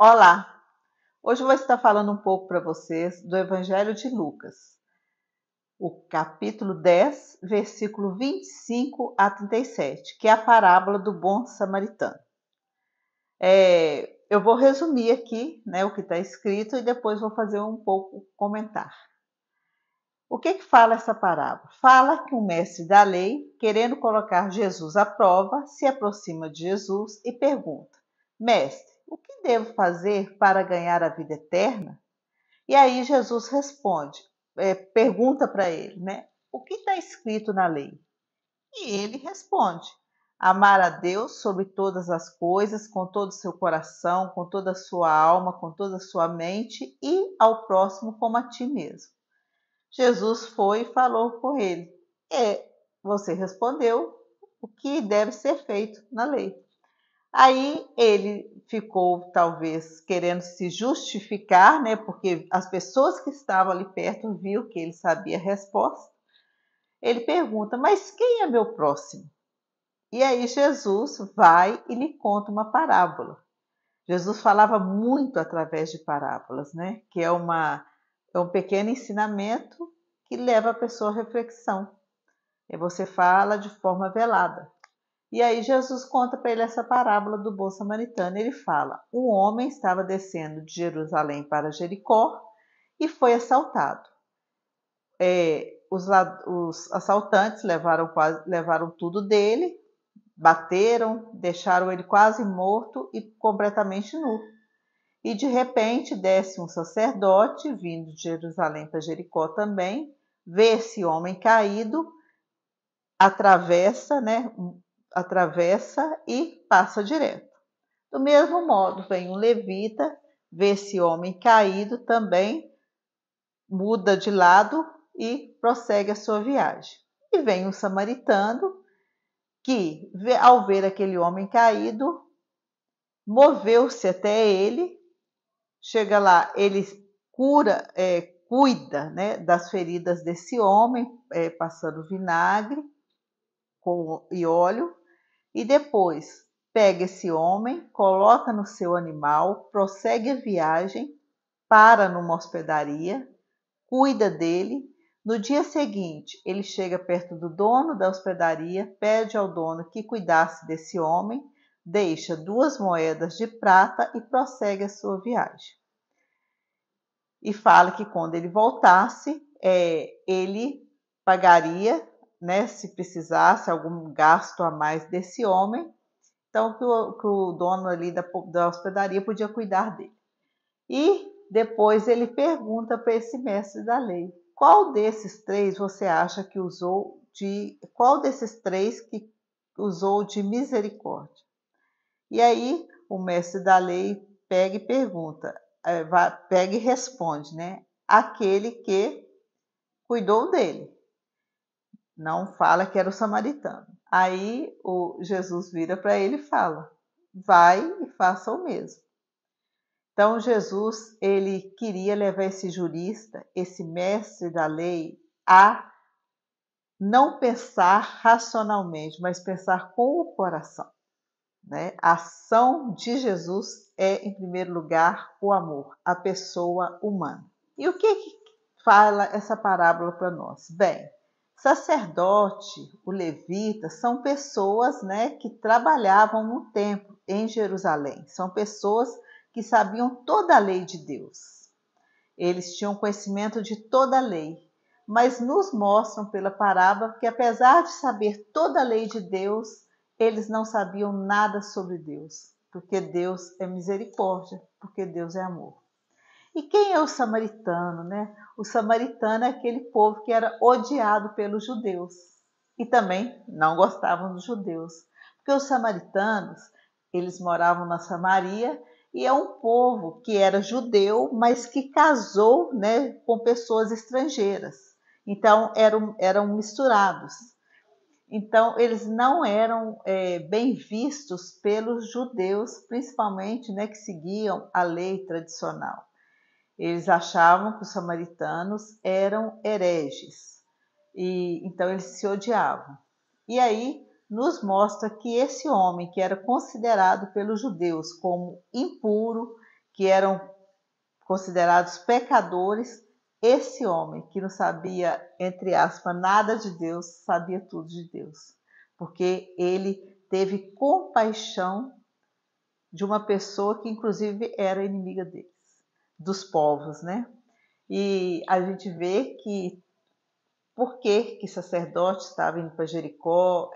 Olá! Hoje eu vou estar falando um pouco para vocês do Evangelho de Lucas, o capítulo 10, versículo 25 a 37, que é a parábola do bom samaritano. Eu vou resumir aqui, né, o que está escrito e depois vou fazer um pouco comentar. O que fala essa parábola? Fala que um mestre da lei, querendo colocar Jesus à prova, se aproxima de Jesus e pergunta: Mestre, o que devo fazer para ganhar a vida eterna? E aí Jesus responde, pergunta para ele, né? O que está escrito na lei? E ele responde: amar a Deus sobre todas as coisas, com todo o seu coração, com toda a sua alma, com toda a sua mente e ao próximo como a ti mesmo. Jesus foi e falou com ele: você respondeu o que deve ser feito na lei. Aí ele ficou talvez querendo se justificar, né? Porque as pessoas que estavam ali perto viu que ele sabia a resposta. Ele pergunta: mas quem é meu próximo? E aí Jesus vai e lhe conta uma parábola. Jesus falava muito através de parábolas, né? Que é um pequeno ensinamento que leva a pessoa à reflexão. E você fala de forma velada. E aí Jesus conta para ele essa parábola do bom samaritano. Ele fala: um homem estava descendo de Jerusalém para Jericó e foi assaltado. Os assaltantes levaram tudo dele, bateram, deixaram ele quase morto e completamente nu. E de repente desce um sacerdote vindo de Jerusalém para Jericó também, vê esse homem caído, atravessa, né? Atravessa e passa direto. Do mesmo modo, vem um levita, vê esse homem caído também, muda de lado e prossegue a sua viagem. E vem um samaritano que, ao ver aquele homem caído, moveu-se até ele, chega lá, ele cuida, né, das feridas desse homem, passando vinagre e óleo, e depois pega esse homem, coloca no seu animal, prossegue a viagem, para numa hospedaria, cuida dele. No dia seguinte, ele chega perto do dono da hospedaria, pede ao dono que cuidasse desse homem, deixa 2 moedas de prata e prossegue a sua viagem. E fala que quando ele voltasse, ele pagaria, né, se precisasse algum gasto a mais desse homem, então que o dono ali da hospedaria podia cuidar dele. E depois ele pergunta para esse mestre da lei: qual desses 3 você acha que qual desses 3 que usou de misericórdia? E aí o mestre da lei pega e pergunta, pega e responde, né? Aquele que cuidou dele. Não fala que era o samaritano. Aí Jesus vira para ele e fala: vai e faça o mesmo. Então Jesus, ele queria levar esse jurista, esse mestre da lei, a não pensar racionalmente, mas pensar com o coração, né? A ação de Jesus é, em primeiro lugar, o amor, a pessoa humana. E o que fala essa parábola para nós? Bem, sacerdote, o levita, são pessoas, né, que trabalhavam no templo em Jerusalém. São pessoas que sabiam toda a lei de Deus. Eles tinham conhecimento de toda a lei, mas nos mostram pela parábola que, apesar de saber toda a lei de Deus, eles não sabiam nada sobre Deus, porque Deus é misericórdia, porque Deus é amor. E quem é o samaritano, né? O samaritano é aquele povo que era odiado pelos judeus e também não gostavam dos judeus, porque os samaritanos, eles moravam na Samaria e é um povo que era judeu, mas que casou, né, com pessoas estrangeiras. Então eram misturados. Então eles não eram bem vistos pelos judeus, principalmente, né, que seguiam a lei tradicional. Eles achavam que os samaritanos eram hereges e então eles se odiavam. E aí nos mostra que esse homem, que era considerado pelos judeus como impuro, que eram considerados pecadores, esse homem que não sabia, entre aspas, nada de Deus, sabia tudo de Deus, porque ele teve compaixão de uma pessoa que inclusive era inimiga deles, dos povos, né? E a gente vê que por que sacerdote estava indo para Jericó,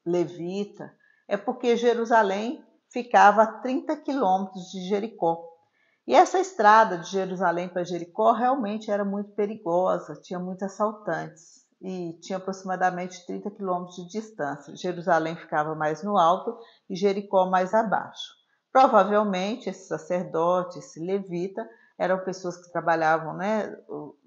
levita, é porque Jerusalém ficava a 30 quilômetros de Jericó. E essa estrada de Jerusalém para Jericó realmente era muito perigosa, tinha muitos assaltantes e tinha aproximadamente 30 quilômetros de distância. Jerusalém ficava mais no alto e Jericó mais abaixo. Provavelmente esse sacerdote, esse levita, eram pessoas que trabalhavam, né,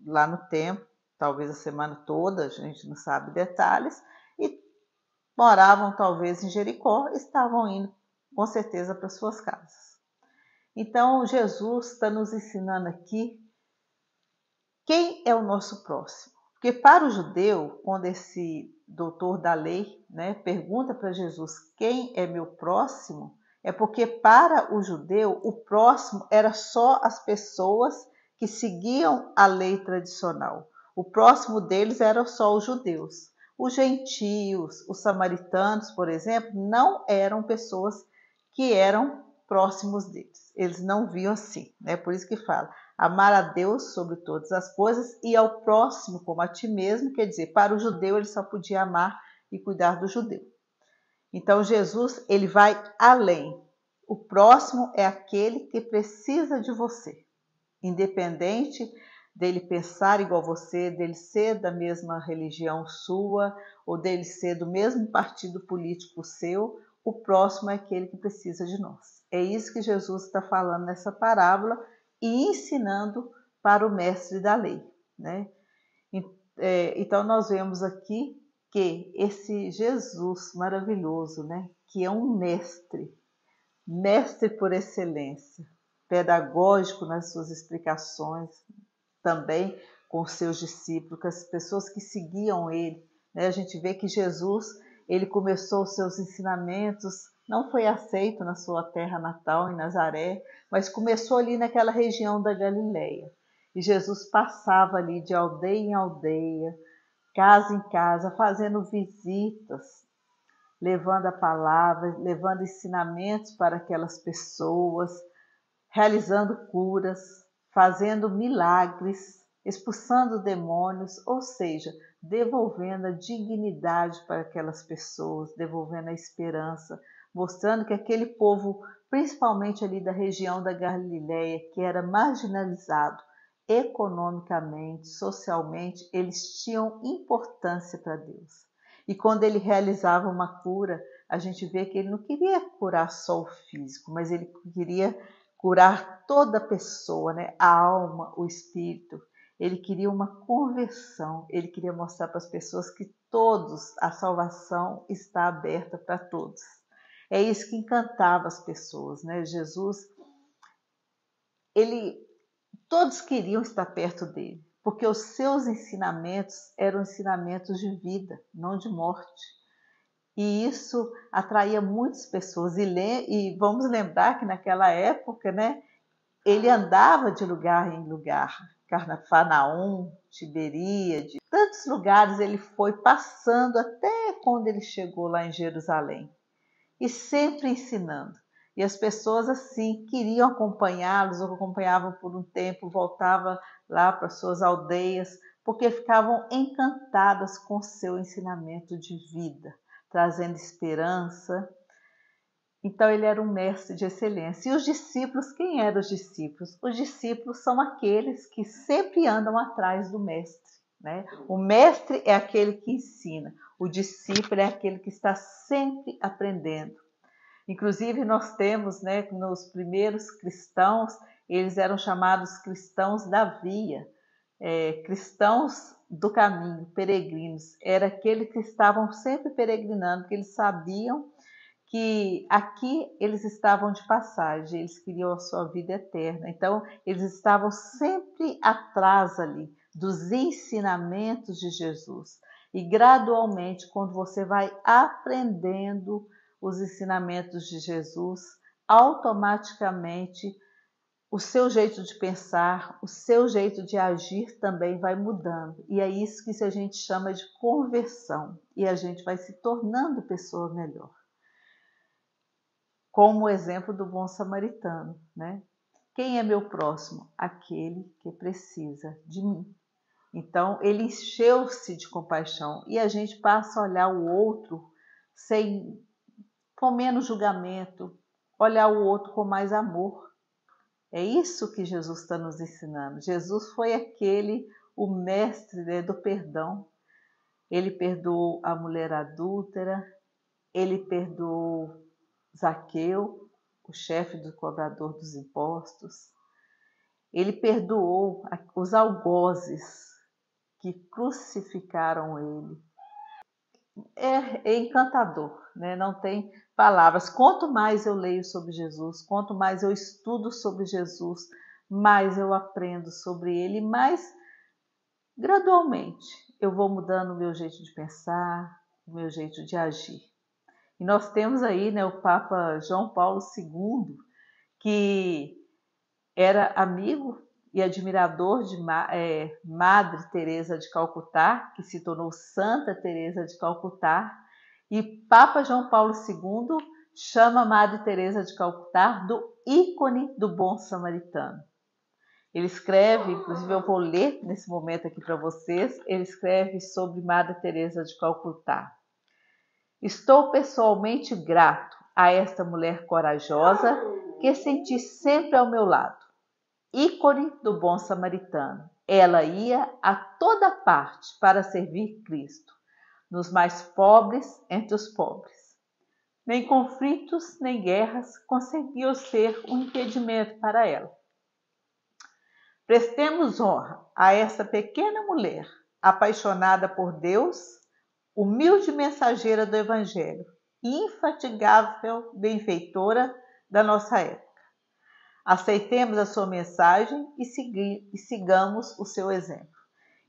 lá no templo, talvez a semana toda, a gente não sabe detalhes, e moravam talvez em Jericó, estavam indo com certeza para suas casas. Então Jesus está nos ensinando aqui quem é o nosso próximo. Porque para o judeu, quando esse doutor da lei, né, pergunta para Jesus quem é meu próximo, é porque para o judeu o próximo era só as pessoas que seguiam a lei tradicional. O próximo deles era só os judeus. Os gentios, os samaritanos, por exemplo, não eram pessoas que eram próximos deles. Eles não viam assim, né? Por isso que fala, amar a Deus sobre todas as coisas e ao próximo como a ti mesmo, quer dizer, para o judeu ele só podia amar e cuidar do judeu. Então Jesus, ele vai além. O próximo é aquele que precisa de você, independente dele pensar igual você, dele ser da mesma religião sua, ou dele ser do mesmo partido político seu, o próximo é aquele que precisa de nós. É isso que Jesus está falando nessa parábola e ensinando para o mestre da lei, né? Então nós vemos aqui que esse Jesus maravilhoso, né, que é um mestre por excelência, pedagógico nas suas explicações, também com os seus discípulos, com as pessoas que seguiam ele, né? A gente vê que Jesus, ele começou os seus ensinamentos, não foi aceito na sua terra natal, em Nazaré, mas começou ali naquela região da Galileia. E Jesus passava ali de aldeia em aldeia, casa em casa, fazendo visitas, levando a palavra, levando ensinamentos para aquelas pessoas, realizando curas, fazendo milagres, expulsando demônios, ou seja, devolvendo a dignidade para aquelas pessoas, devolvendo a esperança, mostrando que aquele povo, principalmente ali da região da Galileia, que era marginalizado economicamente, socialmente, eles tinham importância para Deus. E quando ele realizava uma cura, a gente vê que ele não queria curar só o físico, mas ele queria curar toda a pessoa, né? A alma, o espírito. Ele queria uma conversão, ele queria mostrar para as pessoas que a salvação está aberta para todos. É isso que encantava as pessoas, né? Jesus, todos queriam estar perto dele, porque os seus ensinamentos eram ensinamentos de vida, não de morte. E isso atraía muitas pessoas. E vamos lembrar que naquela época, né, ele andava de lugar em lugar, Cafarnaum, Tiberíade, tantos lugares ele foi passando até quando ele chegou lá em Jerusalém. E sempre ensinando. E as pessoas assim queriam acompanhá-los, ou acompanhavam por um tempo, voltavam lá para suas aldeias, porque ficavam encantadas com o seu ensinamento de vida, trazendo esperança. Então ele era um mestre de excelência. E os discípulos, quem eram os discípulos? Os discípulos são aqueles que sempre andam atrás do mestre, né? O mestre é aquele que ensina, o discípulo é aquele que está sempre aprendendo. Inclusive nós temos, né, nos primeiros cristãos, eles eram chamados cristãos da via, cristãos do caminho, peregrinos. Era aqueles que estavam sempre peregrinando, porque eles sabiam que aqui eles estavam de passagem, eles queriam a sua vida eterna. Então, eles estavam sempre atrás ali dos ensinamentos de Jesus. E gradualmente, quando você vai aprendendo os ensinamentos de Jesus, automaticamente o seu jeito de pensar, o seu jeito de agir também vai mudando. E é isso que a gente chama de conversão. E a gente vai se tornando pessoa melhor. Como o exemplo do bom samaritano, né? Quem é meu próximo? Aquele que precisa de mim. Então, ele encheu-se de compaixão e a gente passa a olhar o outro com menos julgamento, olhar o outro com mais amor. É isso que Jesus está nos ensinando. Jesus foi o mestre, né, do perdão. Ele perdoou a mulher adúltera, ele perdoou Zaqueu, o chefe do cobrador dos impostos. Ele perdoou os algozes que crucificaram ele. É encantador, né? Não tem palavras. Quanto mais eu leio sobre Jesus, quanto mais eu estudo sobre Jesus, mais eu aprendo sobre ele, mais gradualmente eu vou mudando o meu jeito de pensar, o meu jeito de agir. E nós temos aí, né, o Papa João Paulo II, que era amigo e admirador de Madre Teresa de Calcutá, que se tornou Santa Teresa de Calcutá, e Papa João Paulo II chama Madre Teresa de Calcutá do ícone do bom samaritano. Ele escreve, inclusive eu vou ler nesse momento aqui para vocês, ele escreve sobre Madre Teresa de Calcutá. Estou pessoalmente grato a esta mulher corajosa que senti sempre ao meu lado. Ícone do bom samaritano. Ela ia a toda parte para servir Cristo, nos mais pobres entre os pobres. Nem conflitos, nem guerras conseguiam ser um impedimento para ela. Prestemos honra a essa pequena mulher, apaixonada por Deus, humilde mensageira do Evangelho e infatigável benfeitora da nossa época. Aceitemos a sua mensagem e sigamos o seu exemplo.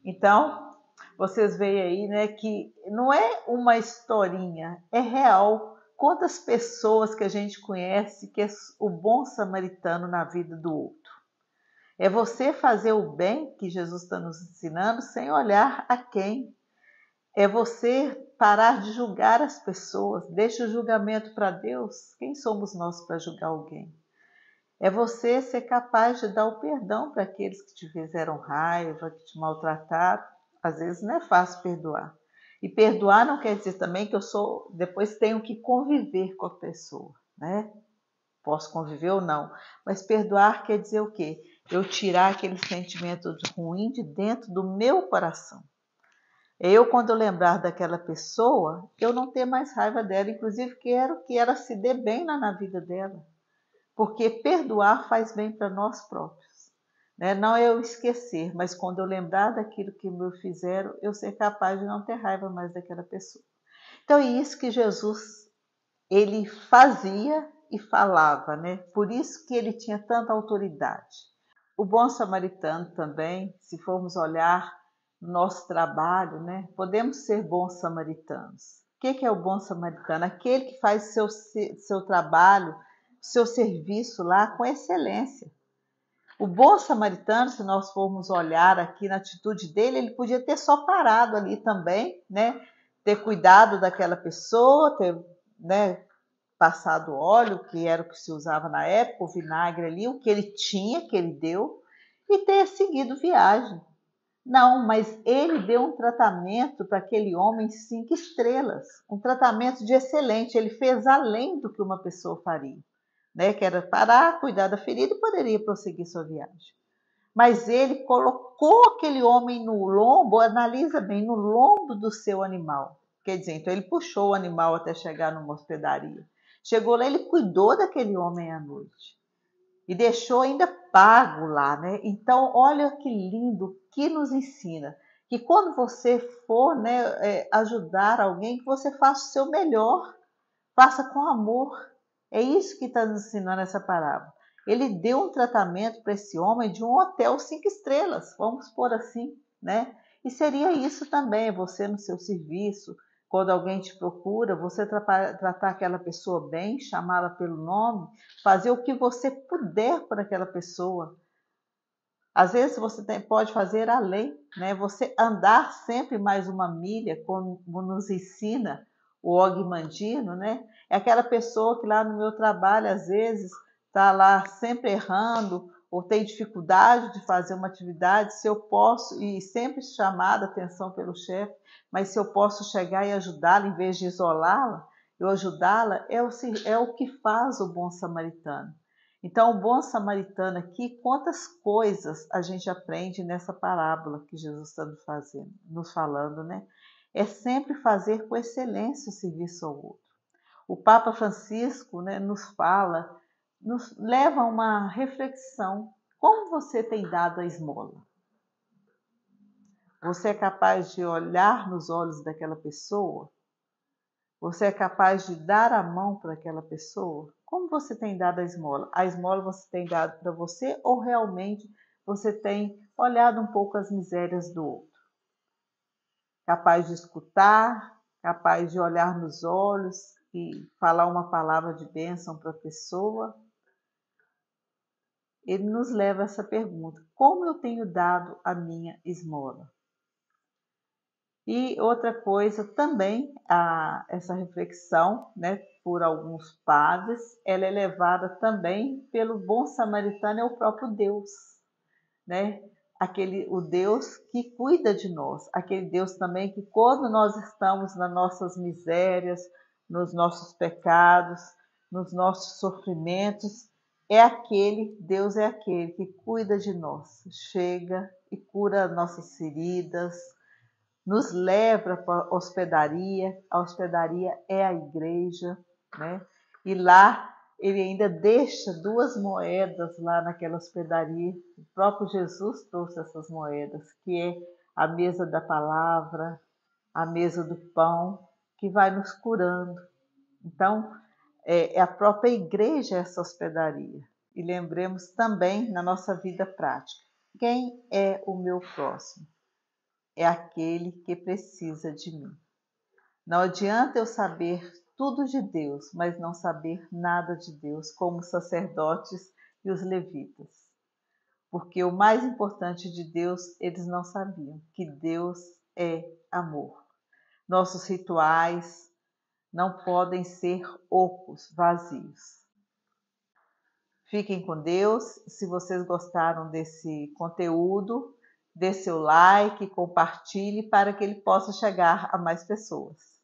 Então, vocês veem aí, né, que não é uma historinha, é real. Quantas pessoas que a gente conhece que é o bom samaritano na vida do outro. É você fazer o bem que Jesus está nos ensinando sem olhar a quem. É você parar de julgar as pessoas. Deixa o julgamento para Deus. Quem somos nós para julgar alguém? É você ser capaz de dar o perdão para aqueles que te fizeram raiva, que te maltrataram. Às vezes não é fácil perdoar. E perdoar não quer dizer também que depois tenho que conviver com a pessoa, né? Posso conviver ou não. Mas perdoar quer dizer o quê? Eu tirar aquele sentimento ruim de dentro do meu coração. Quando eu lembrar daquela pessoa, eu não ter mais raiva dela. Inclusive, quero que ela se dê bem na vida dela. Porque perdoar faz bem para nós próprios. Né? Não eu esquecer, mas quando eu lembrar daquilo que me fizeram, eu ser capaz de não ter raiva mais daquela pessoa. Então é isso que Jesus ele fazia e falava, né? Por isso que ele tinha tanta autoridade. O bom samaritano também, se formos olhar no nosso trabalho, né? Podemos ser bons samaritanos. O que é o bom samaritano? Aquele que faz seu trabalho, seu serviço lá com excelência. O bom samaritano, se nós formos olhar aqui na atitude dele, ele podia ter só parado ali também, né? Ter cuidado daquela pessoa, ter, né, passado óleo, que era o que se usava na época, o vinagre ali, o que ele tinha, que ele deu, e ter seguido viagem. Não, mas ele deu um tratamento para aquele homem 5 estrelas, um tratamento de excelente. Ele fez além do que uma pessoa faria, né? Que era parar, cuidar da ferida e poderia prosseguir sua viagem. Mas ele colocou aquele homem no lombo, analisa bem, no lombo do seu animal. Quer dizer, então ele puxou o animal até chegar numa hospedaria. Chegou lá, ele cuidou daquele homem à noite. E deixou ainda pago lá, né? Então, olha que lindo, que nos ensina. Que quando você for, né, ajudar alguém, que você faça o seu melhor. Faça com amor. É isso que está nos ensinando essa parábola. Ele deu um tratamento para esse homem de um hotel 5 estrelas, vamos pôr assim, né? E seria isso também, você no seu serviço, Quando alguém te procura, você tratar aquela pessoa bem, chamá-la pelo nome, fazer o que você puder por aquela pessoa. Às vezes você pode fazer além, né? Você andar sempre mais uma milha, como nos ensina o Og Mandino, né? É aquela pessoa que lá no meu trabalho, às vezes, está lá sempre errando ou tem dificuldade de fazer uma atividade, se eu posso, e sempre chamada a atenção pelo chefe, mas se eu posso chegar e ajudá-la, em vez de isolá-la, eu ajudá-la, é o que faz o bom samaritano. Então, o bom samaritano aqui, quantas coisas a gente aprende nessa parábola que Jesus está nos falando, né? É sempre fazer com excelência o serviço ao outro. O Papa Francisco, né, nos fala, nos leva a uma reflexão. Como você tem dado a esmola? Você é capaz de olhar nos olhos daquela pessoa? Você é capaz de dar a mão para aquela pessoa? Como você tem dado a esmola? A esmola você tem dado para você ou realmente você tem olhado um pouco as misérias do outro? Capaz de escutar, capaz de olhar nos olhos e falar uma palavra de bênção para a pessoa? Ele nos leva a essa pergunta: como eu tenho dado a minha esmola? E outra coisa também, essa reflexão, né, por alguns padres, ela é levada também pelo bom samaritano, é o próprio Deus, né? O Deus que cuida de nós, aquele Deus também que quando nós estamos nas nossas misérias, nos nossos pecados, nos nossos sofrimentos, Deus é aquele que cuida de nós, chega e cura nossas feridas, nos leva para a hospedaria é a igreja, né? E lá ele ainda deixa 2 moedas lá naquela hospedaria. O próprio Jesus trouxe essas moedas, que é a mesa da palavra, a mesa do pão, que vai nos curando. Então, é a própria igreja essa hospedaria. E lembremos também na nossa vida prática, quem é o meu próximo? É aquele que precisa de mim. Não adianta eu saber tudo de Deus, mas não saber nada de Deus, como os sacerdotes e os levitas. Porque o mais importante de Deus, eles não sabiam, que Deus é amor. Nossos rituais não podem ser ocos, vazios. Fiquem com Deus. Se vocês gostaram desse conteúdo, dê seu like, compartilhe para que ele possa chegar a mais pessoas.